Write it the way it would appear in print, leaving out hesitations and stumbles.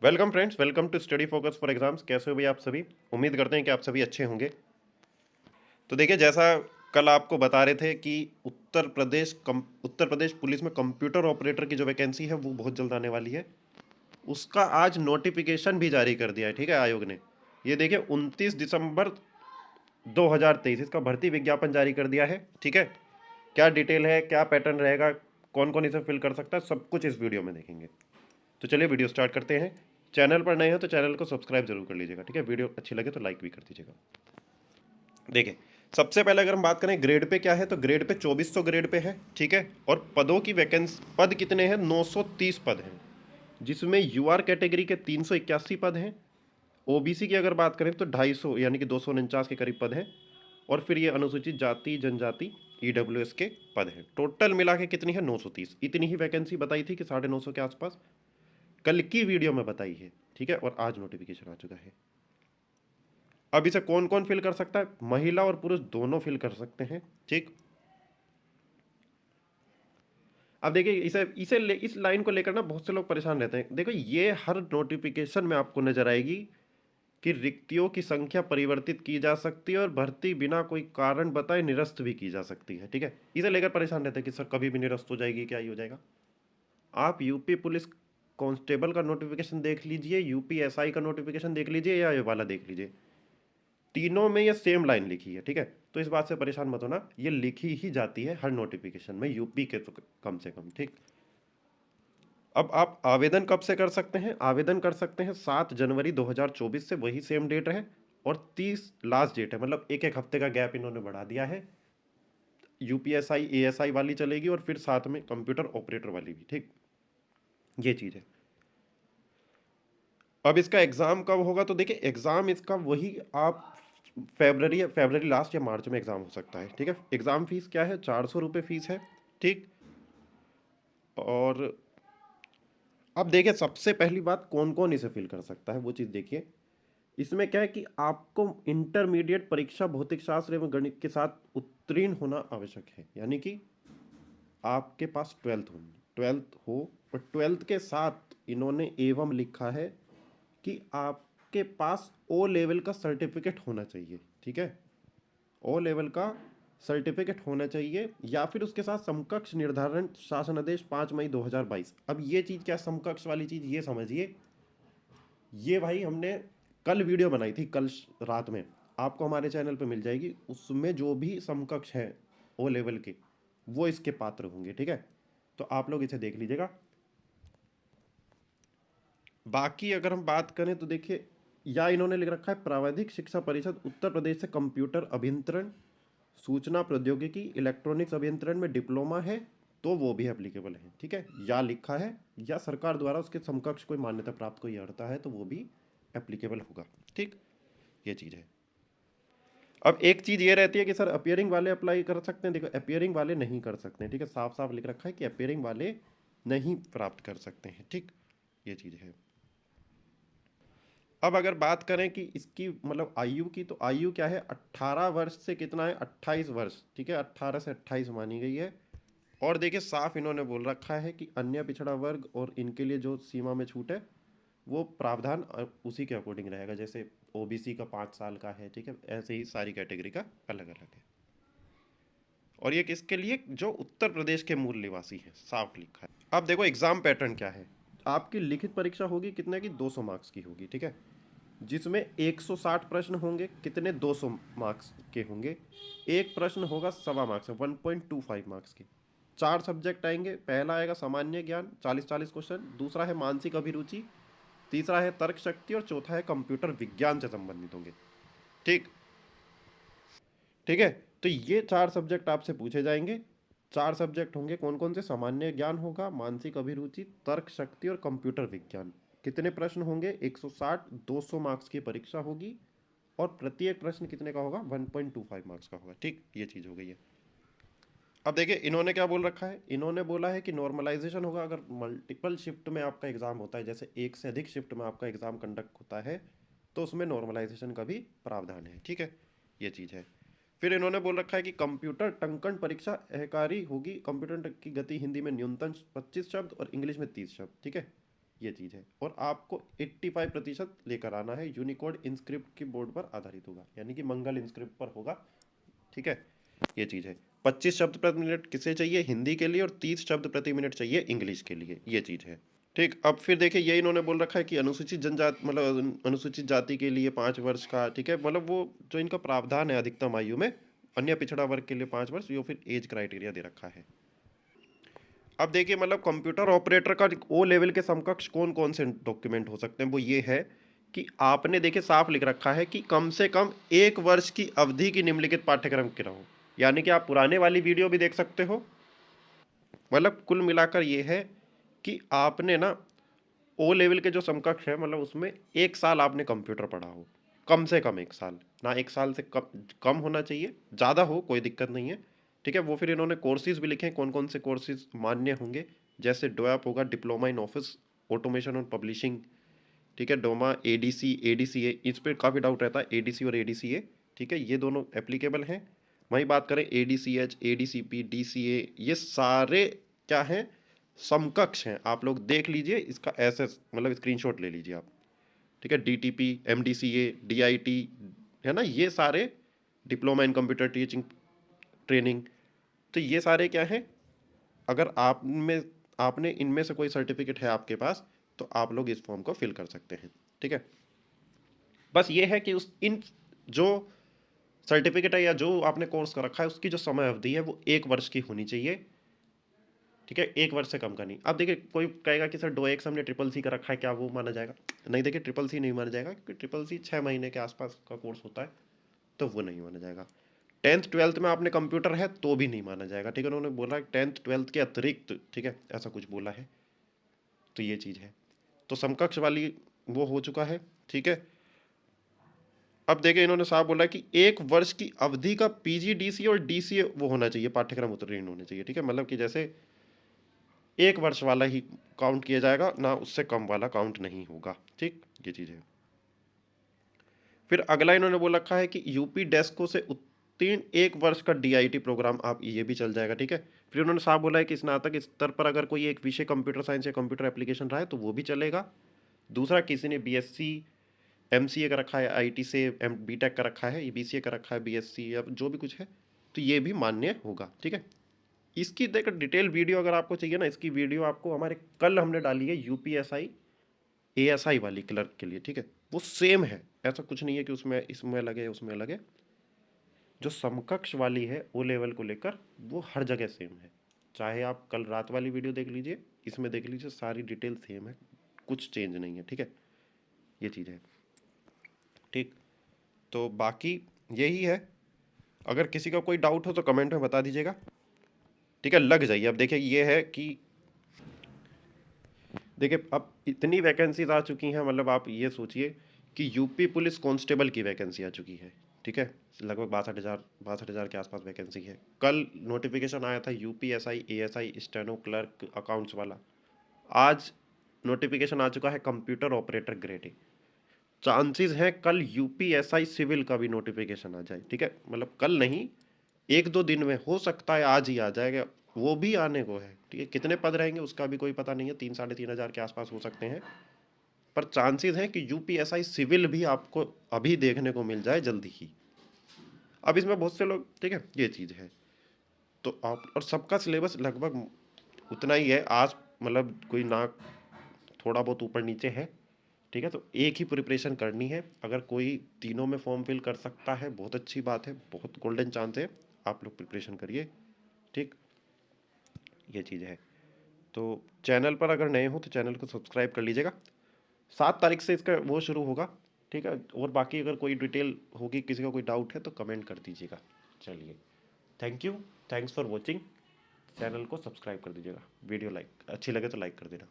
Welcome friends, welcome to study focus for exams. कैसे हो भाई आप सभी? उम्मीद करते हैं कि आप सभी अच्छे होंगे। तो देखिए, जैसा कल आपको बता रहे थे कि उत्तर प्रदेश पुलिस में कंप्यूटर ऑपरेटर की जो वैकेंसी है वो बहुत जल्द आने वाली है। उसका आज नोटिफिकेशन भी जारी कर दिया है, ठीक है, आयोग ने। ये देखिए 29 दिसंबर 2023 इसका भर्ती विज्ञापन जारी कर दिया है, ठीक है। क्या डिटेल है, क्या पैटर्न रहेगा, कौन कौन इसे फिल कर सकता है, सब कुछ इस वीडियो में देखेंगे। तो चलिए वीडियो स्टार्ट करते हैं। चैनल पर नए हो तो चैनल को सब्सक्राइब जरूर कर लीजिएगा, ठीक है। वीडियो अच्छी लगे तो लाइक भी कर दीजिएगा। देखिए, सबसे पहले अगर हम बात करें ग्रेड पे क्या है, तो ग्रेड पे 2400 ग्रेड पे है, ठीक है। और पदों की वैकेंसी, पद कितने हैं? 930 पद हैं, जिसमें यूआर कैटेगरी के 381 पद हैं। ओबीसी की अगर बात करें तो 250 यानी कि 249 के करीब पद हैं। और फिर ये अनुसूचित जाति जनजाति ईडब्ल्यूएस के पद हैं। टोटल मिला के कितनी है? 930। इतनी ही वैकेंसी बताई थी कि 950 के आसपास कल की वीडियो में बताई है, ठीक है। और आज नोटिफिकेशन आ चुका है। अब इसे कौन कौन फिल कर सकता है? महिला और पुरुष दोनों फिल कर सकते हैं, ठीक। अब देखिए, इस लाइन को लेकर ना बहुत से लोग परेशान रहते हैं। देखो, ये हर नोटिफिकेशन में आपको नजर आएगी कि रिक्तियों की संख्या परिवर्तित की जा सकती है और भर्ती बिना कोई कारण बताए निरस्त भी की जा सकती है, ठीक है। इसे लेकर परेशान रहते हैं कि सर कभी भी निरस्त हो जाएगी, क्या ही हो जाएगा। आप यूपी पुलिस कांस्टेबल का नोटिफिकेशन देख लीजिए, यूपी एसआई का नोटिफिकेशन देख लीजिए, या ये वाला देख लीजिए, तीनों में ये सेम लाइन लिखी है, ठीक है। तो इस बात से परेशान मत होना, ये लिखी ही जाती है हर नोटिफिकेशन में, यूपी के तो कम से कम, ठीक। अब आप आवेदन कब से कर सकते हैं? आवेदन कर सकते हैं 7 जनवरी 2024 से, वही सेम डेट है। और 30 लास्ट डेट है, मतलब एक एक हफ्ते का गैप इन्होंने बढ़ा दिया है। यूपीएसआई एएसआई वाली चलेगी और फिर साथ में कंप्यूटर ऑपरेटर वाली भी, ठीक। ये चीज़ है। अब इसका एग्ज़ाम कब होगा? तो देखिए, एग्ज़ाम इसका वही आप फरवरी लास्ट या मार्च में एग्ज़ाम हो सकता है, ठीक है। एग्ज़ाम फीस क्या है? 400 रुपये फीस है, ठीक। और अब देखिए, सबसे पहली बात, कौन कौन इसे फिल कर सकता है वो चीज़ देखिए। इसमें क्या है कि आपको इंटरमीडिएट परीक्षा भौतिक शास्त्र एवं गणित के साथ उत्तीर्ण होना आवश्यक है, यानी कि आपके पास 12th हो। और 12th के साथ इन्होंने एवं लिखा है कि आपके पास ओ लेवल का सर्टिफिकेट होना चाहिए, ठीक है। ओ लेवल का सर्टिफिकेट होना चाहिए, या फिर उसके साथ समकक्ष निर्धारण शासन आदेश 5 मई 2022। अब ये चीज़ क्या समकक्ष वाली चीज़, ये समझिए। ये भाई हमने कल वीडियो बनाई थी, कल रात में, आपको हमारे चैनल पे मिल जाएगी। उसमें जो भी समकक्ष है ओ लेवल के, वो इसके पात्र होंगे, ठीक है। तो आप लोग इसे देख लीजिएगा। बाकी अगर हम बात करें तो देखिए, या इन्होंने लिख रखा है प्राविधिक शिक्षा परिषद उत्तर प्रदेश से कंप्यूटर अभियंत्रण, सूचना प्रौद्योगिकी इलेक्ट्रॉनिक्स अभियंत्रण में डिप्लोमा है, तो वो भी एप्लीकेबल है, ठीक है। या लिखा है, या सरकार द्वारा उसके समकक्ष कोई मान्यता प्राप्त कोई अर्हता है, तो वो भी एप्लीकेबल होगा, ठीक। ये चीज़ है। अब एक चीज़ ये रहती है कि सर अपियरिंग वाले अप्लाई कर सकते हैं। देखो, अपियरिंग वाले नहीं कर सकते हैं, ठीक है। साफ साफ लिख रखा है कि अपियरिंग वाले नहीं प्राप्त कर सकते हैं, ठीक। ये चीज़ है। अब अगर बात करें कि इसकी मतलब आयु की, तो आयु क्या है? 18 वर्ष से कितना है? 28 वर्ष, ठीक है। 18 से 28 मानी गई है। और देखिए, साफ इन्होंने बोल रखा है कि अन्य पिछड़ा वर्ग और इनके लिए जो सीमा में छूट है, वो प्रावधान उसी के अकॉर्डिंग रहेगा। जैसे ओबीसी का 5 साल का है, ठीक है, ऐसे ही सारी कैटेगरी का अलग अलग है। और ये किसके लिए? जो उत्तर प्रदेश के मूल निवासी हैं, साफ लिखा है। अब देखो एग्जाम पैटर्न क्या है। आपकी लिखित परीक्षा होगी कितने की? 200 मार्क्स की होगी, ठीक है। जिसमें 160 प्रश्न होंगे, कितने? 200 मार्क्स के होंगे। एक प्रश्न होगा 1.25 मार्क्स, 1.25 मार्क्स के। 4 सब्जेक्ट आएंगे। पहला आएगा सामान्य ज्ञान, 40-40 क्वेश्चन। दूसरा है मानसिक अभिरुचि। तीसरा है तर्क शक्ति। और चौथा है कंप्यूटर विज्ञान से संबंधित होंगे, ठीक। ठीक है। तो ये 4 सब्जेक्ट आपसे पूछे जाएंगे। 4 सब्जेक्ट होंगे कौन कौन से? सामान्य ज्ञान होगा, मानसिक अभिरुचि, तर्क शक्ति और कंप्यूटर विज्ञान। कितने प्रश्न होंगे? 160, 200 मार्क्स की परीक्षा होगी। और प्रत्येक प्रश्न कितने का होगा? 1.25 मार्क्स का होगा, ठीक। ये चीज़ हो गई है। अब देखिए, इन्होंने क्या बोल रखा है। इन्होंने बोला है कि नॉर्मलाइजेशन होगा अगर मल्टीपल शिफ्ट में आपका एग्जाम होता है, जैसे एक से अधिक शिफ्ट में आपका एग्जाम कंडक्ट होता है, तो उसमें नॉर्मलाइजेशन का भी प्रावधान है, ठीक है। ये चीज़ है। फिर इन्होंने बोल रखा है कि कंप्यूटर टंकण परीक्षा अहकारी होगी। कंप्यूटर की गति हिंदी में न्यूनतम 25 शब्द और इंग्लिश में 30 शब्द, ठीक है। ये चीज़ है। और आपको 85% लेकर आना है। यूनिकोड इंस्क्रिप्ट की बोर्ड पर आधारित होगा, यानी कि मंगल इंस्क्रिप्ट पर होगा, ठीक है। ये चीज़ है। 25 शब्द प्रति मिनट किसे चाहिए? हिंदी के लिए, और 30 शब्द प्रति मिनट चाहिए इंग्लिश के लिए, ये चीज़ है, ठीक। अब फिर देखिए ये इन्होंने बोल रखा है कि अनुसूचित जनजाति मतलब अनुसूचित जाति के लिए 5 वर्ष का, ठीक है, मतलब वो जो इनका प्रावधान है अधिकतम आयु में, अन्य पिछड़ा वर्ग के लिए 5 वर्ष, यो फिर एज क्राइटेरिया दे रखा है। अब देखिए मतलब कंप्यूटर ऑपरेटर का ओ लेवल के समकक्ष कौन कौन से डॉक्यूमेंट हो सकते हैं, वो ये है कि आपने देखिए साफ लिख रखा है कि कम से कम 1 वर्ष की अवधि की निम्नलिखित पाठ्यक्रम की रहो, यानी कि आप पुराने वाली वीडियो भी देख सकते हो। मतलब कुल मिलाकर ये है कि आपने ना ओ लेवल के जो समकक्ष है, मतलब उसमें 1 साल आपने कंप्यूटर पढ़ा हो, कम से कम 1 साल, ना 1 साल से कम होना चाहिए, ज़्यादा हो कोई दिक्कत नहीं है, ठीक है। वो फिर इन्होंने कोर्सेज भी लिखे हैं, कौन कौन से कोर्सेज मान्य होंगे, जैसे डोएप होगा, डिप्लोमा इन ऑफिस ऑटोमेशन और पब्लिशिंग, ठीक है, डोमा, एडीसीए, इस पर काफ़ी डाउट रहता है, एडीसी और एडीसीए, ठीक है, ये दोनों एप्लीकेबल हैं। वहीं बात करें एडीसीएच, एडीसीपी, डीसीए, ये सारे क्या हैं, समकक्ष हैं। आप लोग देख लीजिए इसका एसएस मतलब स्क्रीनशॉट ले लीजिए आप, ठीक है। डीटीपी, एमडीसीए, डीआईटी, है ना, ये सारे diploma in computer teaching training, तो ये सारे क्या हैं, अगर आप में आपने इनमें से कोई सर्टिफिकेट है आपके पास, तो आप लोग इस फॉर्म को फिल कर सकते हैं, ठीक है। बस ये है कि उस इन जो सर्टिफिकेट है या जो आपने कोर्स कर रखा है उसकी जो समय अवधि है वो 1 वर्ष की होनी चाहिए, ठीक है, 1 वर्ष से कम का नहीं। अब देखिए कोई कहेगा कि सर डो एक्स हमने ट्रिपल सी का रखा है, क्या वो माना जाएगा? नहीं, देखिए ट्रिपल सी नहीं माना जाएगा, क्योंकि ट्रिपल सी 6 महीने के आसपास का कोर्स होता है, तो वो नहीं माना जाएगा। 10th 12th में आपने कंप्यूटर है तो भी नहीं माना जाएगा, ठीक है। उन्होंने बोला 10th 12th के अतिरिक्त, ठीक है, ऐसा कुछ बोला है, तो ये चीज़ है। तो समकक्ष वाली वो हो चुका है, ठीक है। अब देखिए इन्होंने साफ बोला कि 1 वर्ष की अवधि का पीजीडीसी और डीसीए वो होना चाहिए, पाठ्यक्रम उत्तीर्ण होने चाहिए, ठीक है। मतलब कि जैसे 1 वर्ष वाला ही काउंट किया जाएगा, ना उससे कम वाला काउंट नहीं होगा, ठीक, ये चीज़ है। फिर अगला इन्होंने बोल रखा है कि यूपी डेस्को से उत्तीर्ण 1 वर्ष का डीआईटी प्रोग्राम, आप ये भी चल जाएगा, ठीक है। फिर उन्होंने साफ बोला है कि स्नातक स्तर पर अगर कोई एक विषय कंप्यूटर साइंस या कंप्यूटर एप्लीकेशन रहा है तो वो भी चलेगा। दूसरा, किसी ने बीएससी एमसीए का रखा है, आईटी से बीटेक का रखा है, बीसीए का रखा है, बीएससी या जो भी कुछ है, तो ये भी मान्य होगा, ठीक है। इसकी देख डिटेल वीडियो अगर आपको चाहिए ना, इसकी वीडियो आपको हमारे कल हमने डाली है यूपीएसआई एएसआई वाली क्लर्क के लिए, ठीक है। वो सेम है, ऐसा कुछ नहीं है कि उसमें इसमें लगे उसमें लगे। जो समकक्ष वाली है ओ लेवल को लेकर, वो हर जगह सेम है। चाहे आप कल रात वाली वीडियो देख लीजिए, इसमें देख लीजिए, सारी डिटेल सेम है, कुछ चेंज नहीं है, ठीक है, ये चीज़ है, ठीक। तो बाकी यही है। अगर किसी का कोई डाउट हो तो कमेंट में बता दीजिएगा, ठीक है। लग जाइए। अब देखिए ये है कि देखिए अब इतनी वैकेंसीज आ चुकी हैं, मतलब आप ये सोचिए कि यूपी पुलिस कांस्टेबल की वैकेंसी आ चुकी है, ठीक है। लगभग 62,000 के आसपास वैकेंसी है। कल नोटिफिकेशन आया था UPSI ASI steno clerk accounts वाला। आज नोटिफिकेशन आ चुका है computer operator grade A. Chances हैं कल यूपीएसआई सिविल का भी नोटिफिकेशन आ जाए, ठीक है। मतलब कल नहीं, 1-2 दिन में, हो सकता है आज ही आ जाएगा, वो भी आने को है, ठीक है। कितने पद रहेंगे उसका भी कोई पता नहीं है, 3-3.5 हज़ार के आसपास हो सकते हैं, पर चांसेस हैं कि यूपीएसआई सिविल भी आपको अभी देखने को मिल जाए जल्दी ही। अब इसमें बहुत से लोग, ठीक है, ये चीज़ है। तो आप और सबका सिलेबस लगभग उतना ही है, आज मतलब कोई ना थोड़ा बहुत ऊपर नीचे है, ठीक है। तो एक ही प्रिपरेशन करनी है। अगर कोई तीनों में फॉर्म फिल कर सकता है, बहुत अच्छी बात है, बहुत गोल्डन चांस है, आप लोग प्रिपरेशन करिए, ठीक, ये चीज़ है। तो चैनल पर अगर नए हो तो चैनल को सब्सक्राइब कर लीजिएगा। 7 तारीख से इसका वो शुरू होगा, ठीक है। और बाकी अगर कोई डिटेल होगी, किसी का कोई डाउट है तो कमेंट कर दीजिएगा। चलिए, thank you, thanks for watching. Channel को सब्सक्राइब कर दीजिएगा, वीडियो लाइक अच्छी लगे तो लाइक कर देना।